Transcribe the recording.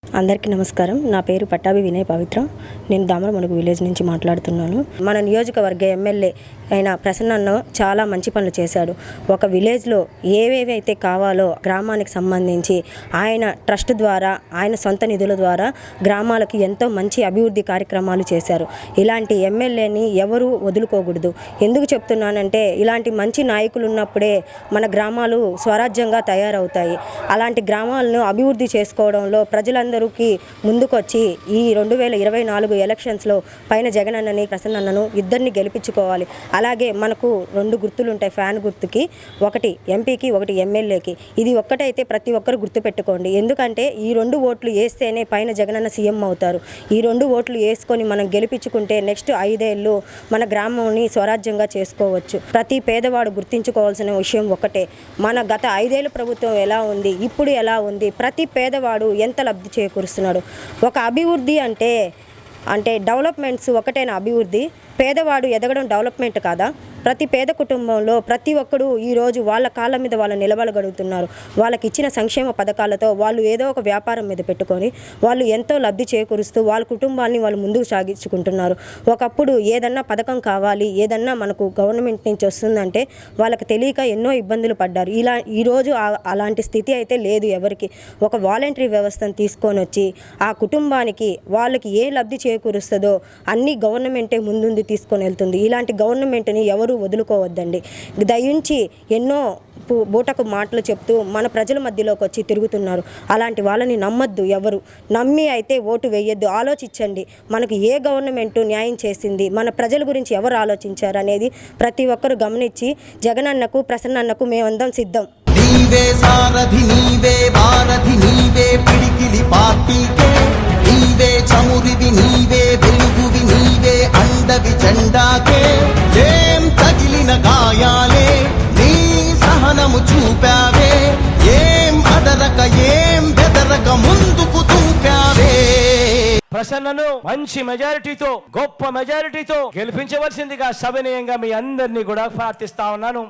అందరికీ నమస్కారం. నా పేరు పట్టాభి వినయ్ పవిత్ర. నేను దామరమణుగు విలేజ్ నుంచి మాట్లాడుతున్నాను. మన నియోజకవర్గ ఎమ్మెల్యే అయిన ప్రసన్న అన్న చాలా మంచి పనులు చేశాడు. ఒక విలేజ్లో ఏవేవైతే కావాలో గ్రామానికి సంబంధించి ఆయన ట్రస్ట్ ద్వారా, ఆయన సొంత నిధుల ద్వారా గ్రామాలకు ఎంతో మంచి అభివృద్ధి కార్యక్రమాలు చేశారు. ఇలాంటి ఎమ్మెల్యేని ఎవరూ వదులుకోకూడదు. ఎందుకు చెప్తున్నానంటే, ఇలాంటి మంచి నాయకులు ఉన్నప్పుడే మన గ్రామాలు స్వరాజ్యంగా తయారవుతాయి. అలాంటి గ్రామాలను అభివృద్ధి చేసుకోవడంలో ప్రజలందరికీ ముందుకొచ్చి ఈ 2024 ఎలక్షన్స్లో పైన జగనన్నని, ప్రసన్నన్నను ఇద్దరిని గెలిపించుకోవాలి. అలాగే మనకు 2 గుర్తులు ఉంటాయి ఫ్యాన్ గుర్తుకి, ఒకటి ఎంపీకి, ఒకటి ఎమ్మెల్యేకి. ఇది ఒక్కటైతే ప్రతి ఒక్కరు గుర్తుపెట్టుకోండి. ఎందుకంటే ఈ 2 ఓట్లు వేస్తేనే పైన జగనన్న సీఎం అవుతారు. ఈ 2 ఓట్లు వేసుకొని మనం గెలిపించుకుంటే నెక్స్ట్ 5 ఏళ్ళు మన గ్రామాన్ని స్వరాజ్యంగా చేసుకోవచ్చు. ప్రతి పేదవాడు గుర్తించుకోవాల్సిన విషయం ఒకటే, మన గత 5 ఏళ్ళ ప్రభుత్వం ఎలా ఉంది, ఇప్పుడు ఎలా ఉంది, ప్రతి పేదవాడు ఎంత లబ్ధి చేకూరుస్తున్నాడు. ఒక అభివృద్ధి అంటే డెవలప్మెంట్స్ ఒకటైన అభివృద్ధి, పేదవాడు ఎదగడం డెవలప్మెంట్ కాదా? ప్రతి పేద కుటుంబంలో ప్రతి ఒక్కరు ఈరోజు వాళ్ళ కాళ్ళ మీద వాళ్ళు నిలబడగలుగుతున్నారు. వాళ్ళకి ఇచ్చిన సంక్షేమ పథకాలతో వాళ్ళు ఏదో ఒక వ్యాపారం మీద పెట్టుకొని వాళ్ళు ఎంతో లబ్ధి చేకూరుస్తూ వాళ్ళ కుటుంబాన్ని వాళ్ళు ముందుకు సాగించుకుంటున్నారు. ఒకప్పుడు ఏదన్నా పథకం కావాలి, ఏదన్నా మనకు గవర్నమెంట్ నుంచి వస్తుందంటే వాళ్ళకి తెలియక ఎన్నో ఇబ్బందులు పడ్డారు. ఈరోజు అలాంటి స్థితి అయితే లేదు ఎవరికి. ఒక వాలంటరీ వ్యవస్థను తీసుకొని వచ్చి ఆ కుటుంబానికి వాళ్ళకి ఏ లబ్ధి చేకూరుస్తుందో అన్నీ గవర్నమెంటే ముందుండి తీసుకొని వెళ్తుంది. ఇలాంటి గవర్నమెంట్ని ఎవరు వదులుకోవద్దండి. దయించి ఎన్నో బూటకు మాటలు చెప్తూ మన ప్రజల మధ్యలోకి వచ్చి తిరుగుతున్నారు. అలాంటి వాళ్ళని నమ్మద్దు. ఎవరు నమ్మి అయితే ఓటు వేయొద్దు. ఆలోచించండి, మనకు ఏ గవర్నమెంట్ న్యాయం చేసింది, మన ప్రజల గురించి ఎవరు ఆలోచించారు అనేది ప్రతి ఒక్కరు గమనించి జగనన్నకు, ప్రసన్నన్నకు మేమందరం సిద్ధం. నీవే సారథి, నీవే వారధి, నీవే పిడికిలి పార్టీకే, నీవే చమురివి, నీవే వెలుగువి, నీవే అండవి జెండాకే. ఏం తగిలిన గాయాలే నీ సహనము చూపావే, ఏం అదరక ఏం బెదరక ముందుకు చూపావే. ప్రసన్నను మంచి మెజారిటీతో, గొప్ప మెజారిటీతో గెలిపించవలసిందిగా సవినయంగా మీ అందరినీ కూడా ప్రార్థిస్తా ఉన్నాను.